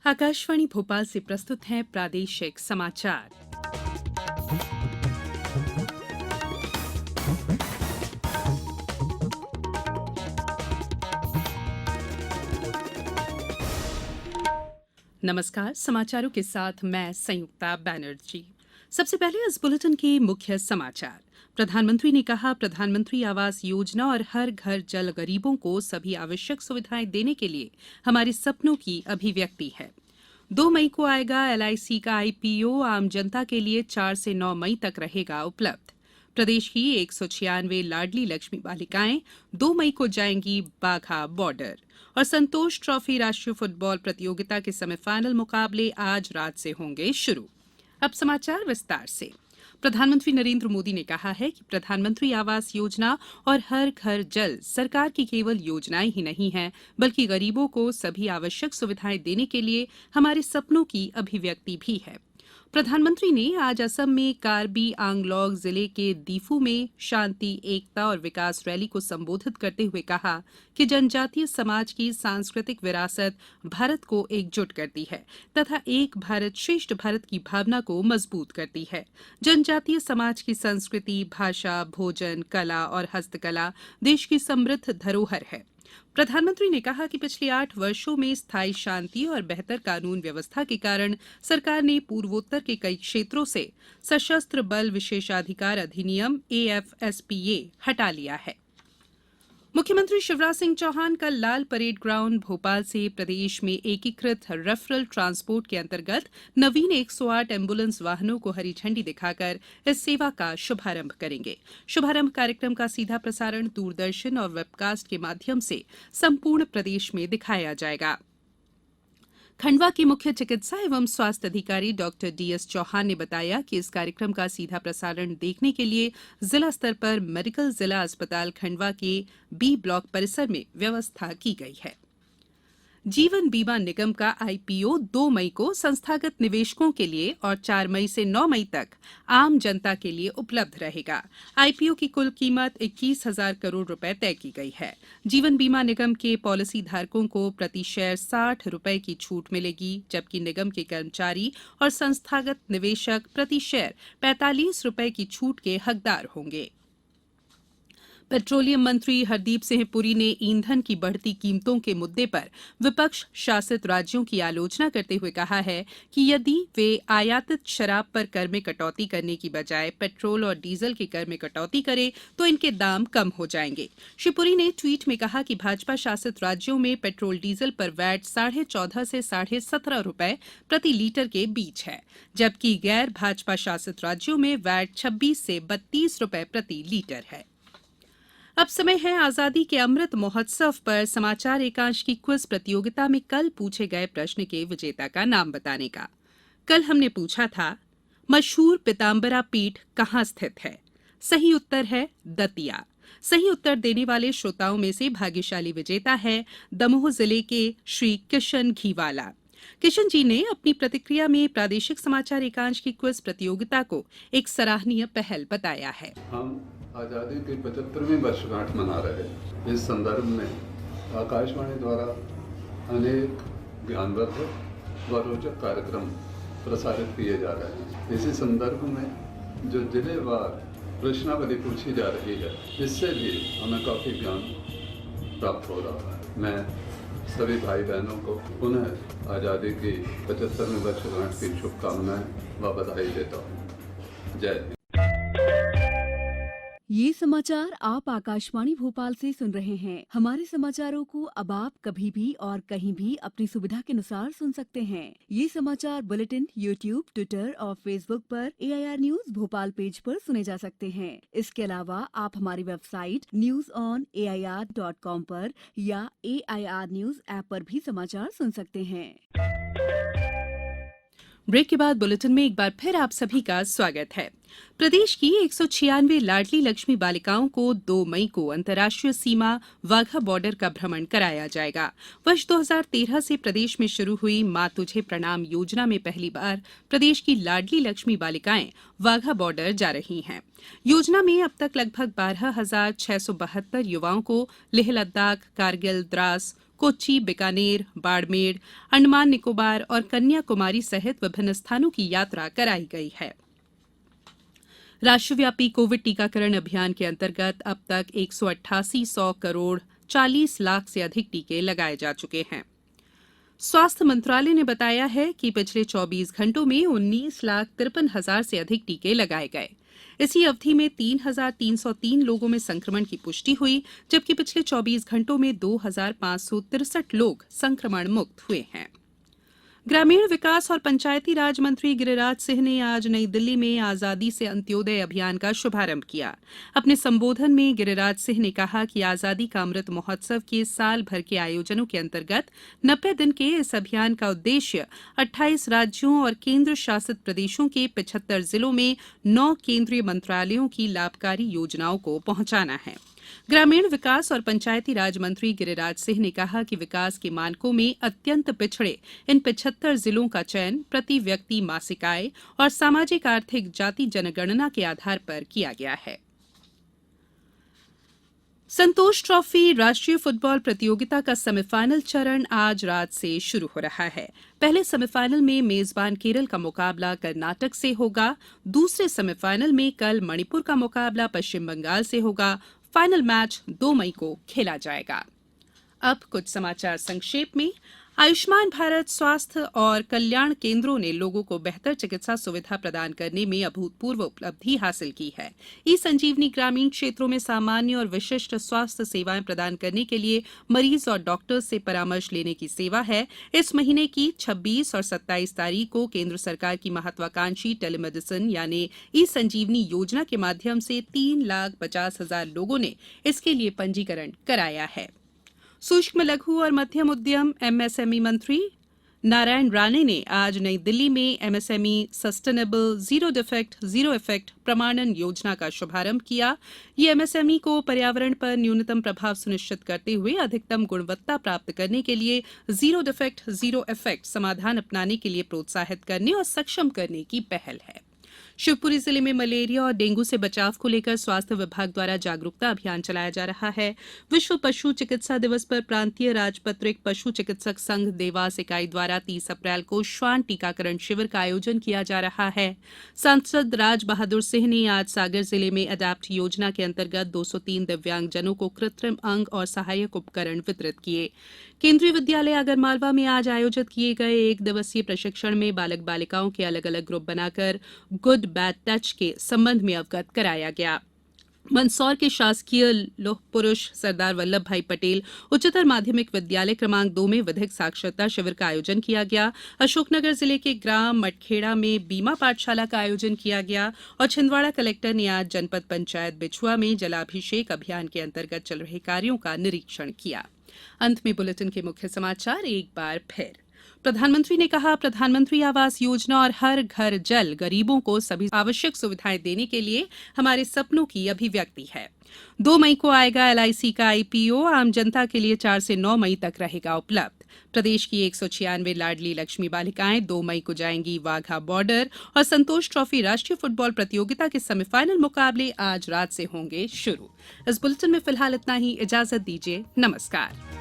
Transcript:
आकाशवाणी भोपाल से प्रस्तुत हैं प्रादेशिक समाचार। नमस्कार, समाचारों के साथ मैं संयुक्ता बैनर्जी। सबसे पहले इस बुलेटिन के मुख्य समाचार। प्रधानमंत्री ने कहा, प्रधानमंत्री आवास योजना और हर घर जल गरीबों को सभी आवश्यक सुविधाएं देने के लिए हमारे सपनों की अभिव्यक्ति है। 2 मई को आएगा एलआईसी का आईपीओ, आम जनता के लिए 4 से 9 मई तक रहेगा उपलब्ध। प्रदेश की 196 लाडली लक्ष्मी बालिकाएं 2 मई को जाएंगी बाघा बॉर्डर। और संतोष ट्रॉफी राष्ट्रीय फुटबॉल प्रतियोगिता के सेमीफाइनल मुकाबले आज रात से होंगे शुरू। अब समाचार विस्तार से। प्रधानमंत्री नरेंद्र मोदी ने कहा है कि प्रधानमंत्री आवास योजना और हर घर जल सरकार की केवल योजनाएं ही नहीं है, बल्कि गरीबों को सभी आवश्यक सुविधाएं देने के लिए हमारे सपनों की अभिव्यक्ति भी है। प्रधानमंत्री ने आज असम में कार्बी आंगलॉग जिले के दीफू में शांति, एकता और विकास रैली को संबोधित करते हुए कहा कि जनजातीय समाज की सांस्कृतिक विरासत भारत को एकजुट करती है तथा एक भारत श्रेष्ठ भारत की भावना को मजबूत करती है। जनजातीय समाज की संस्कृति, भाषा, भोजन, कला और हस्तकला देश की समृद्ध धरोहर है। प्रधानमंत्री ने कहा कि पिछले 8 वर्षों में स्थायी शांति और बेहतर कानून व्यवस्था के कारण सरकार ने पूर्वोत्तर के कई क्षेत्रों से सशस्त्र बल विशेषाधिकार अधिनियम एएफएसपीए हटा लिया है। मुख्यमंत्री शिवराज सिंह चौहान कल लाल परेड ग्राउंड भोपाल से प्रदेश में एकीकृत रेफरल ट्रांसपोर्ट के अंतर्गत नवीन 108 एम्बुलेंस वाहनों को हरी झंडी दिखाकर इस सेवा का शुभारंभ करेंगे। शुभारंभ कार्यक्रम का सीधा प्रसारण दूरदर्शन और वेबकास्ट के माध्यम से संपूर्ण प्रदेश में दिखाया जाएगा। खंडवा के मुख्य चिकित्सा एवं स्वास्थ्य अधिकारी डॉक्टर डीएस चौहान ने बताया कि इस कार्यक्रम का सीधा प्रसारण देखने के लिए जिला स्तर पर मेडिकल जिला अस्पताल खंडवा के बी ब्लॉक परिसर में व्यवस्था की गई है। जीवन बीमा निगम का आईपीओ 2 मई को संस्थागत निवेशकों के लिए और 4 मई से 9 मई तक आम जनता के लिए उपलब्ध रहेगा। आईपीओ की कुल कीमत 21,000 करोड़ रुपए तय की गई है। जीवन बीमा निगम के पॉलिसी धारकों को प्रति शेयर 60 रुपए की छूट मिलेगी, जबकि निगम के कर्मचारी और संस्थागत निवेशक प्रति शेयर 45 रुपए की छूट के हकदार होंगे। पेट्रोलियम मंत्री हरदीप सिंह पुरी ने ईंधन की बढ़ती कीमतों के मुद्दे पर विपक्ष शासित राज्यों की आलोचना करते हुए कहा है कि यदि वे आयातित शराब पर कर में कटौती करने की बजाय पेट्रोल और डीजल के कर में कटौती करें तो इनके दाम कम हो जाएंगे। श्री पुरी ने ट्वीट में कहा कि भाजपा शासित राज्यों में पेट्रोल डीजल पर वैट 14.5 से 17.5 रुपए प्रति लीटर के बीच है, जबकि गैर भाजपा शासित राज्यों में वैट 26 से 32 रुपए प्रति लीटर है। अब समय है आजादी के अमृत महोत्सव पर समाचार एकांश की क्विज प्रतियोगिता में कल पूछे गए प्रश्न के विजेता का नाम बताने का। कल हमने पूछा था, मशहूर पीताम्बरा पीठ कहाँ स्थित है? सही उत्तर है दतिया। सही उत्तर देने वाले श्रोताओं में से भाग्यशाली विजेता है दमोह जिले के श्री किशन घीवाला। किशन जी ने अपनी प्रतिक्रिया में प्रादेशिक समाचार एकांश की क्विज प्रतियोगिता को एक सराहनीय पहल बताया है। हम आज़ादी की 75वीं वर्षगांठ मना रहे हैं। इस संदर्भ में आकाशवाणी द्वारा अनेक ज्ञानवर्धक व रोचक कार्यक्रम प्रसारित किए जा रहे हैं। इसी संदर्भ में जो जिलेवार प्रश्नावली पूछी जा रही है, इससे भी हमें काफ़ी ज्ञान प्राप्त हो रहा है। मैं सभी भाई बहनों को पुनः आज़ादी की 75वीं वर्षगांठ की शुभकामनाएं व बधाई देता हूँ। जय हिंद। ये समाचार आप आकाशवाणी भोपाल से सुन रहे हैं। हमारे समाचारों को अब आप कभी भी और कहीं भी अपनी सुविधा के अनुसार सुन सकते हैं। ये समाचार बुलेटिन यूट्यूब, ट्विटर और फेसबुक पर AIR न्यूज भोपाल पेज पर सुने जा सकते हैं। इसके अलावा आप हमारी वेबसाइट newsonair.com पर या AIR न्यूज ऐप पर भी समाचार सुन सकते हैं। ब्रेक के बाद बुलेटिन में एक बार फिर आप सभी का स्वागत है। प्रदेश की 196 लाडली लक्ष्मी बालिकाओं को 2 मई को अंतर्राष्ट्रीय सीमा वाघा बॉर्डर का भ्रमण कराया जाएगा। वर्ष 2013 से प्रदेश में शुरू हुई मां तुझे प्रणाम योजना में पहली बार प्रदेश की लाडली लक्ष्मी बालिकाएं वाघा बॉर्डर जा रही हैं। योजना में अब तक लगभग 12,672 युवाओं को लेह लद्दाख, कारगिल, द्रास, कोच्चि, बीकानेर, बाड़मेर, अंडमान निकोबार और कन्याकुमारी सहित विभिन्न स्थानों की यात्रा कराई गई है। राष्ट्रव्यापी कोविड टीकाकरण अभियान के अंतर्गत अब तक 188 करोड़ 40 लाख से अधिक टीके लगाए जा चुके हैं। स्वास्थ्य मंत्रालय ने बताया है कि पिछले 24 घंटों में 19,53,000 से अधिक टीके लगाए गए। इसी अवधि में 3,303 लोगों में संक्रमण की पुष्टि हुई, जबकि पिछले 24 घंटों में 2,563 लोग संक्रमण मुक्त हुए हैं। ग्रामीण विकास और पंचायती राज मंत्री गिरिराज सिंह ने आज नई दिल्ली में आजादी से अंत्योदय अभियान का शुभारंभ किया। अपने संबोधन में गिरिराज सिंह ने कहा कि आजादी का अमृत महोत्सव के साल भर के आयोजनों के अंतर्गत 90 दिन के इस अभियान का उद्देश्य 28 राज्यों और केंद्र शासित प्रदेशों के 75 जिलों में 9 केंद्रीय मंत्रालयों की लाभकारी योजनाओं को पहुंचाना है। ग्रामीण विकास और पंचायती राज मंत्री गिरिराज सिंह ने कहा कि विकास के मानकों में अत्यंत पिछड़े इन 75 जिलों का चयन प्रति व्यक्ति मासिक आय और सामाजिक आर्थिक जाति जनगणना के आधार पर किया गया है। संतोष ट्रॉफी राष्ट्रीय फुटबॉल प्रतियोगिता का सेमीफाइनल चरण आज रात से शुरू हो रहा है। पहले सेमीफाइनल में मेजबान केरल का मुकाबला कर्नाटक से होगा। दूसरे सेमीफाइनल में कल मणिपुर का मुकाबला पश्चिम बंगाल से होगा। फाइनल मैच 2 मई को खेला जाएगा। अब कुछ समाचार संक्षेप में। आयुष्मान भारत स्वास्थ्य और कल्याण केंद्रों ने लोगों को बेहतर चिकित्सा सुविधा प्रदान करने में अभूतपूर्व उपलब्धि हासिल की है। ई संजीवनी ग्रामीण क्षेत्रों में सामान्य और विशिष्ट स्वास्थ्य सेवाएं प्रदान करने के लिए मरीज और डॉक्टर्स से परामर्श लेने की सेवा है। इस महीने की 26 और 27 तारीख को केंद्र सरकार की महत्वाकांक्षी टेलीमेडिसिन यानी ई संजीवनी योजना के माध्यम से 3,50,000 लोगों ने इसके लिए पंजीकरण कराया है। सूक्ष्म लघु और मध्यम उद्यम एमएसएमई मंत्री नारायण राणे ने आज नई दिल्ली में MSME sustainable zero defect zero effect प्रमाणन योजना का शुभारंभ किया। ये एमएसएमई को पर्यावरण पर न्यूनतम प्रभाव सुनिश्चित करते हुए अधिकतम गुणवत्ता प्राप्त करने के लिए जीरो डिफेक्ट जीरो इफेक्ट समाधान अपनाने के लिए प्रोत्साहित करने और सक्षम करने की पहल है। शिवपुरी जिले में मलेरिया और डेंगू से बचाव को लेकर स्वास्थ्य विभाग द्वारा जागरूकता अभियान चलाया जा रहा है। विश्व पशु चिकित्सा दिवस पर प्रांतीय राजपत्रित पशु चिकित्सक संघ देवास इकाई द्वारा 30 अप्रैल को श्वान टीकाकरण शिविर का आयोजन किया जा रहा है। सांसद राज बहादुर सिंह ने आज सागर जिले में अडैप्ट योजना के अंतर्गत 203 दिव्यांगजनों को कृत्रिम अंग और सहायक उपकरण वितरित किए। केंद्रीय विद्यालय आगरमालवा में आज आयोजित किए गए 1 दिवसीय प्रशिक्षण में बालक बालिकाओं के अलग अलग ग्रुप बनाकर गुड बैड टच के संबंध में अवगत कराया गया। मंदसौर के शासकीय लौह पुरुष सरदार वल्लभ भाई पटेल उच्चतर माध्यमिक विद्यालय क्रमांक 2 में विधिक साक्षरता शिविर का आयोजन किया गया। अशोकनगर जिले के ग्राम मटखेड़ा में बीमा पाठशाला का आयोजन किया गया और छिंदवाड़ा कलेक्टर ने आज जनपद पंचायत बिछुआ में जलाभिषेक अभियान के अंतर्गत चल रहे कार्यों का निरीक्षण किया। अंत में बुलेटिन के मुख्य समाचार एक बार फिर। प्रधानमंत्री ने कहा, प्रधानमंत्री आवास योजना और हर घर जल गरीबों को सभी आवश्यक सुविधाएं देने के लिए हमारे सपनों की अभिव्यक्ति है। 2 मई को आएगा एलआईसी का आईपीओ, आम जनता के लिए 4 से 9 मई तक रहेगा उपलब्ध। प्रदेश की 196 लाडली लक्ष्मी बालिकाएं 2 मई को जाएंगी वाघा बॉर्डर और संतोष ट्रॉफी राष्ट्रीय फुटबॉल प्रतियोगिता के सेमीफाइनल मुकाबले आज रात से होंगे शुरू। इस बुलेटिन में फिलहाल इतना ही। इजाजत दीजिए। नमस्कार।